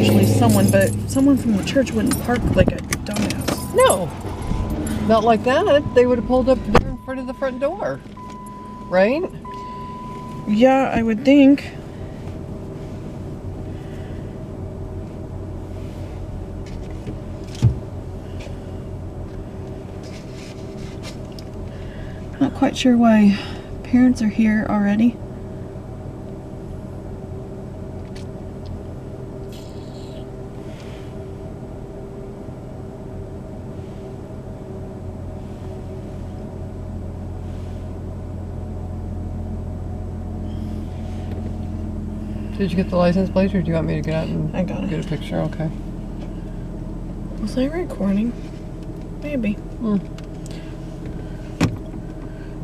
usually someone, but someone from the church wouldn't park like a dumbass. No, not like that. They would have pulled up there in front of the front door, right? Yeah, I would think. Not quite sure why parents are here already. Did you get the license plate, or do you want me to get out and I got it. get a picture? Okay. Was I recording? Maybe.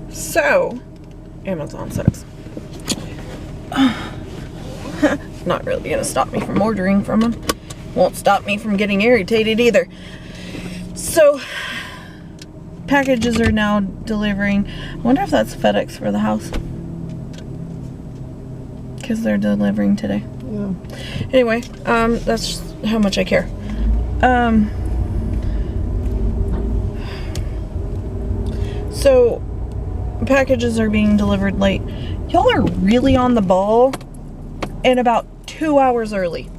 So, Amazon sucks. Not really gonna stop me from ordering from them. Won't stop me from getting irritated either. So, packages are now delivering. I wonder if that's FedEx for the house. Because they're delivering today. Yeah. Anyway, that's just how much I care. So, packages are being delivered late. Y'all are really on the ball and about 2 hours early.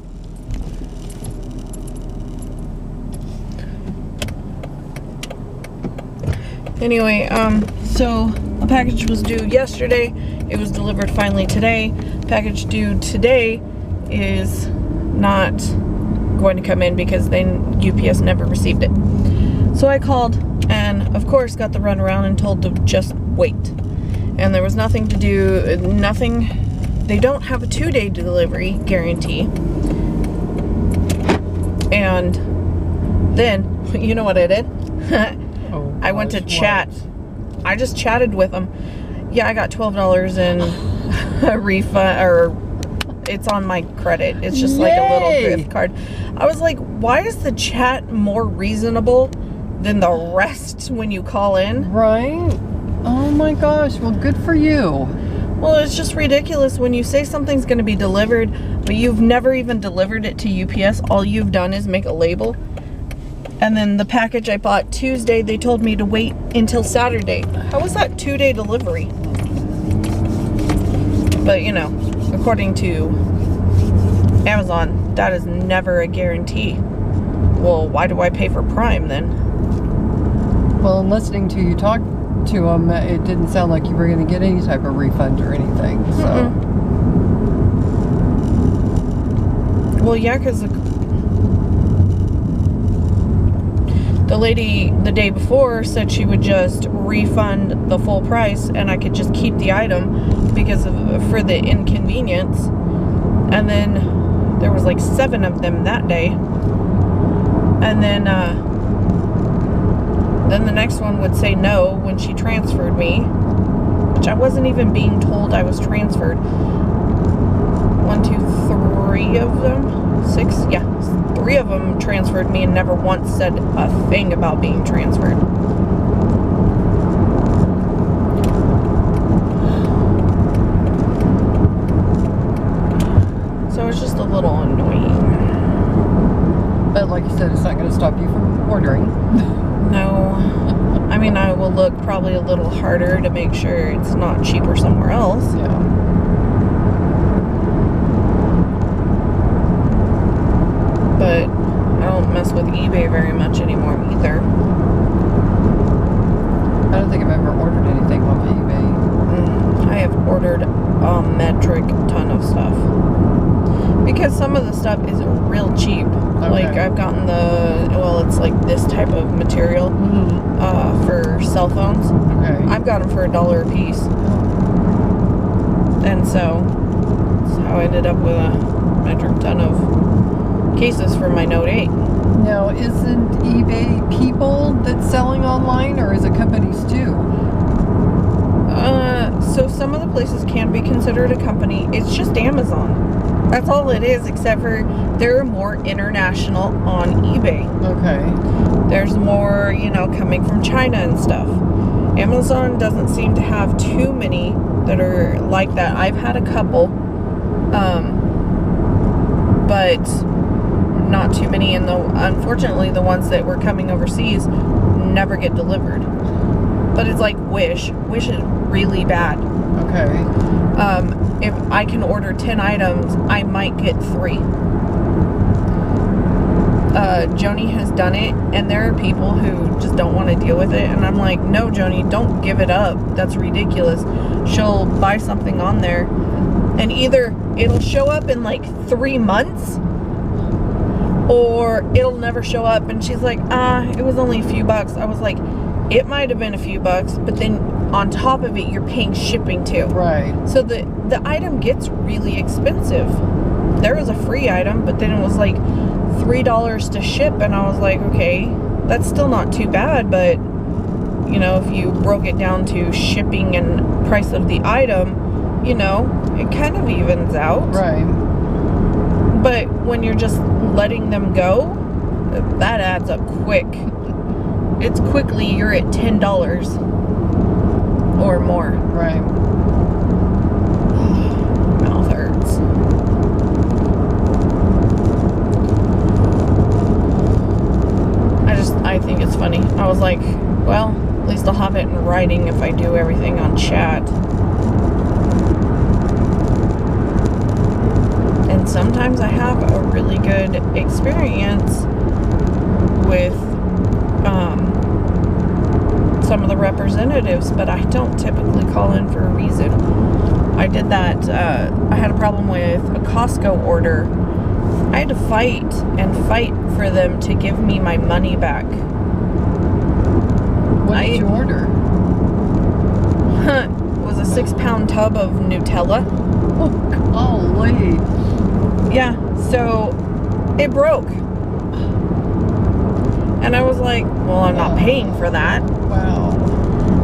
Anyway, so a package was due yesterday. It was delivered finally today. Package due today is not going to come in because UPS never received it. So I called and of course got the runaround and told to just wait. And there was nothing to do, nothing. They don't have a 2-day delivery guarantee. And then, you know what I did? I went to chat. I just chatted with them. Yeah, I got $12 in a refund, or it's on my credit. It's just like a little gift card. I was like, why is the chat more reasonable than the rest when you call in? Right? Oh my gosh, well, good for you. Well, it's just ridiculous when you say something's going to be delivered, but you've never even delivered it to UPS. All you've done is make a label. And then the package I bought Tuesday, they told me to wait until Saturday. How was that 2-day delivery? But, you know, according to Amazon, that is never a guarantee. Well, why do I pay for Prime then? Well, in listening to you talk to them, it didn't sound like you were going to get any type of refund or anything. So. Well, yeah, because the lady the day before said she would just refund the full price and I could just keep the item because for the inconvenience. And then there was like 7 of them that day. And then the next one would say no when she transferred me, which I wasn't even being told I was transferred. 1, 2, 3 of them. 6, yeah, 3 of them transferred me and never once said a thing about being transferred. So it's just a little annoying. But like you said, it's not going to stop you from ordering. No. I mean, I will look probably a little harder to make sure it's not cheaper somewhere else. Yeah. But I don't mess with eBay very much anymore either. I don't think I've ever ordered anything off eBay. I have ordered a metric ton of stuff. Because some of the stuff is real cheap. Okay. Like I've gotten it's like this type of material for cell phones. Okay. I've got them for $1 a piece. And so that's how I ended up with a metric ton of cases for my Note 8. Now, isn't eBay people that's selling online, or is it companies too? So some of the places can be considered a company. It's just Amazon. That's all it is, except for they're more international on eBay. Okay. There's more, coming from China and stuff. Amazon doesn't seem to have too many that are like that. I've had a couple, but not too many, and unfortunately the ones that were coming overseas never get delivered. But it's like Wish. Wish is really bad. Okay. If I can order 10 items, I might get 3. Joni has done it, and there are people who just don't want to deal with it, and I'm like, no, Joni, don't give it up. That's ridiculous. She'll buy something on there, and either it'll show up in like 3 months, or it'll never show up, and she's like, it was only a few bucks. I was like, it might have been a few bucks, but then on top of it, you're paying shipping too. Right. So the item gets really expensive. There was a free item, but then it was like $3 to ship, and I was like, okay, that's still not too bad, but you know, if you broke it down to shipping and price of the item, you know, it kind of evens out. Right. But when you're just letting them go, that adds up quick. It's quickly, you're at $10 or more. Right. Mouth hurts. I think it's funny. I was like, well, at least I'll have it in writing if I do everything on chat. And sometimes I have a really good experience with some of the representatives, but I don't typically call in for a reason. I did that. I had a problem with a Costco order. I had to fight and fight for them to give me my money back. What did you order? It was a 6-pound tub of Nutella. Oh, golly. Yeah, so it broke. And I was like, well, I'm not paying for that. Wow.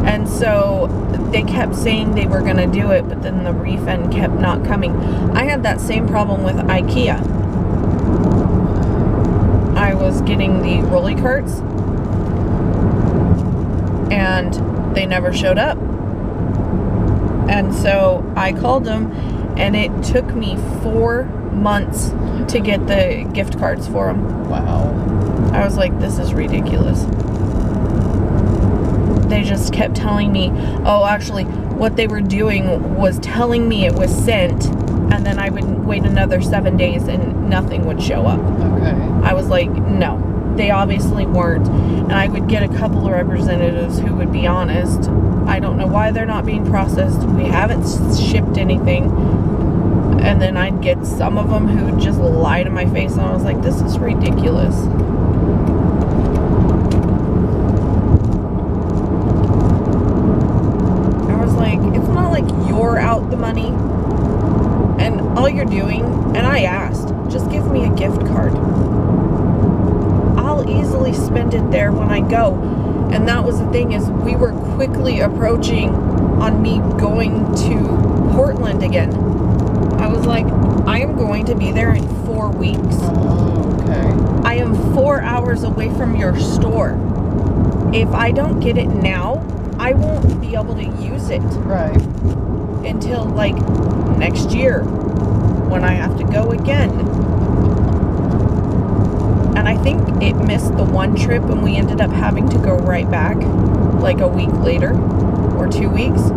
And so they kept saying they were going to do it, but then the refund kept not coming. I had that same problem with IKEA. I was getting the rolly carts, and they never showed up. And so I called them, and it took me 4 months to get the gift cards for them. Wow. I was like, this is ridiculous. They just kept telling me, oh, actually, what they were doing was telling me it was sent, and then I would wait another 7 days and nothing would show up. Okay. I was like, no, they obviously weren't. And I would get a couple of representatives who would be honest. I don't know why they're not being processed. We haven't shipped anything. And then I'd get some of them who would just lie to my face, and I was like, this is ridiculous. I was like, it's not like you're out the money, and all you're doing, and I asked, just give me a gift card. I'll easily spend it there when I go. And that was the thing, is we were quickly approaching on me going to Portland again. I was like, I am going to be there in 4 weeks. Oh, okay. I am 4 hours away from your store. If I don't get it now, I won't be able to use it. Right. Until like next year, when I have to go again. And I think it missed the one trip, and we ended up having to go right back like a week later or 2 weeks.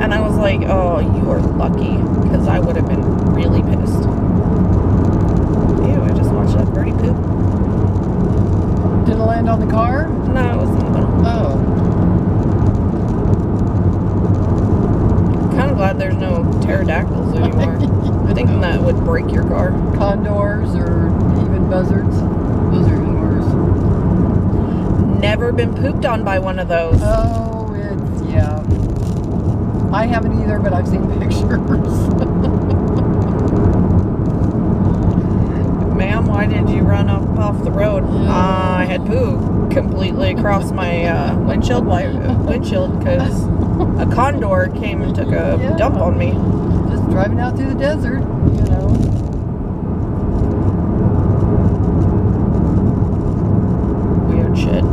And I was like, oh, you are lucky, because I would have been really pissed. Ew, I just watched that birdie poop. Did it land on the car? No, it was in the middle. Oh. I'm kind of glad there's no pterodactyls anymore. I think that would break your car. Condors or even buzzards? Those are even worse. Never been pooped on by one of those. Oh, it's, yeah. I haven't either, but I've seen pictures. Ma'am, why did you run off the road? Yeah. I had poo completely across my windshield because a condor came and took a Yeah. dump on me. Just driving out through the desert, you know. Weird shit.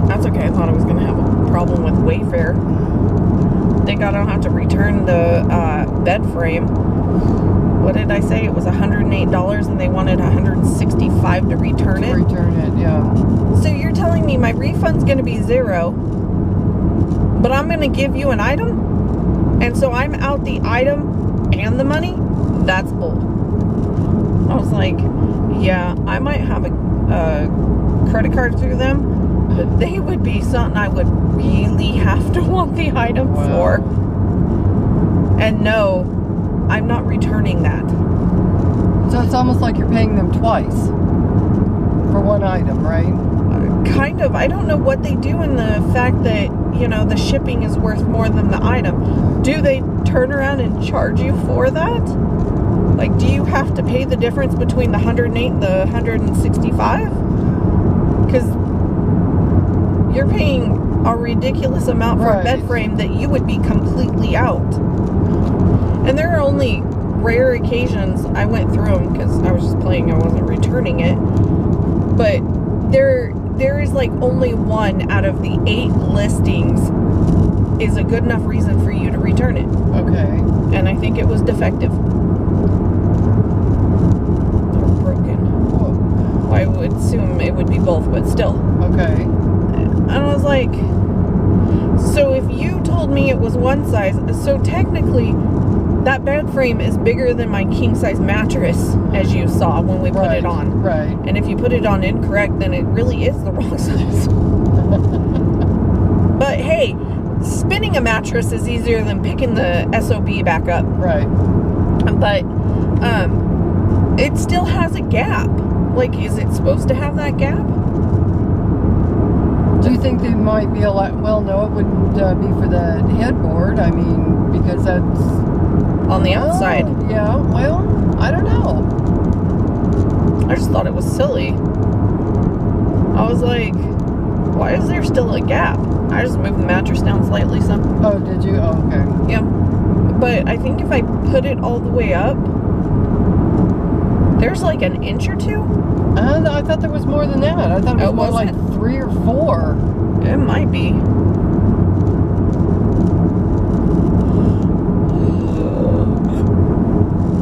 That's okay. I thought I was going to have a problem with Wayfair. Thank God I don't have to return the frame. What did I say? It was $108 and they wanted $165 to return it. Return it, yeah. So you're telling me my refund's going to be $0, but I'm going to give you an item? And so I'm out the item and the money? That's bull. I was like, yeah, I might have a credit card through them, but they would be something I would really have to want the item for. And no, I'm not returning that. So it's almost like you're paying them twice for one item, right? Kind of. I don't know what they do in the fact that, you know, the shipping is worth more than the item. Do they turn around and charge you for that? Like, do you have to pay the difference between the 108 and the 165? Because you're paying a ridiculous amount for a bed frame that you would be completely out. And there are only rare occasions, I went through them because I was just playing, I wasn't returning it. But there is like only one out of the 8 listings is a good enough reason for you to return it. Okay. And I think it was defective. Or broken. Whoa. I would assume it would be both, but still. Okay. And I was like, so if you told me it was one size, so technically that bed frame is bigger than my king size mattress, as you saw when we put it on. Right. And if you put it on incorrect, then it really is the wrong size. But hey, spinning a mattress is easier than picking the SOB back up. Right. But it still has a gap. Like, is it supposed to have that gap? Do you think they might be a lot? Well, no, it wouldn't be for the headboard. I mean, because that's On the outside. Yeah, well, I don't know. I just thought it was silly. I was like, why is there still a gap? I just moved the mattress down slightly some. Oh, did you? Oh, okay. Yeah. But I think if I put it all the way up, there's like an inch or 2. I thought there was more than that. I thought it was more like 3 or 4. It might be.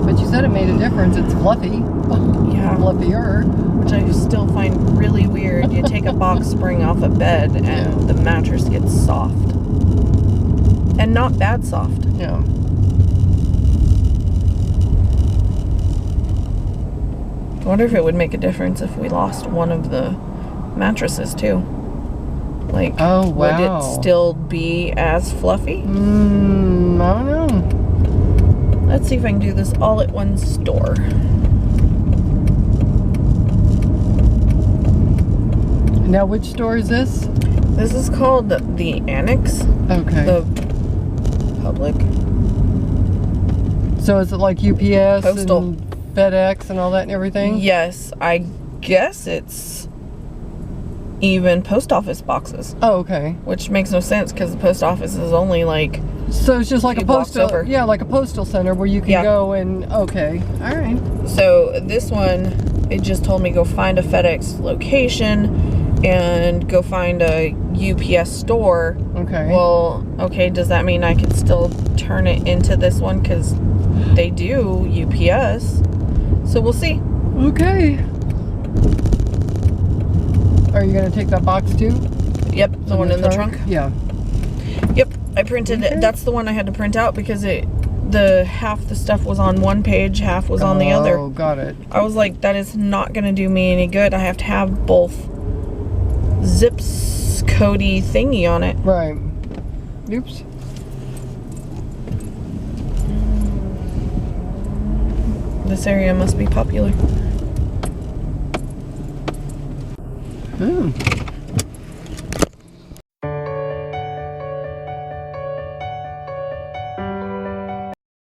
But you said it made a difference. It's fluffy. Yeah. Fluffier. Which I still find really weird. You take a box spring off a bed and the mattress gets soft. And not bad soft. Yeah. I wonder if it would make a difference if we lost one of the mattresses too. Like, oh, wow. would it still be as fluffy? I don't know. Let's see if I can do this all at one store. Now, which store is this? This is called the Annex. Okay. The public. So is it like UPS Postal. and FedEx and all that and everything? Yes, I guess it's even post office boxes. Oh, okay. Which makes no sense because the post office is only like... So it's just like a few blocks postal, over. yeah, like a postal center where you can go and, okay, all right. So this one, it just told me go find a FedEx location and go find a UPS store. Okay. Well, okay, does that mean I could still turn it into this one? Because they do UPS. So we'll see. Okay. Are you going to take that box too? Yep, the one in the trunk. Yeah. Yep, I printed it. That's the one I had to print out because the half the stuff was on one page, half was on the other. Oh, got it. I was like, that is not going to do me any good. I have to have both zips cody thingy on it. Right. Oops. This area must be popular.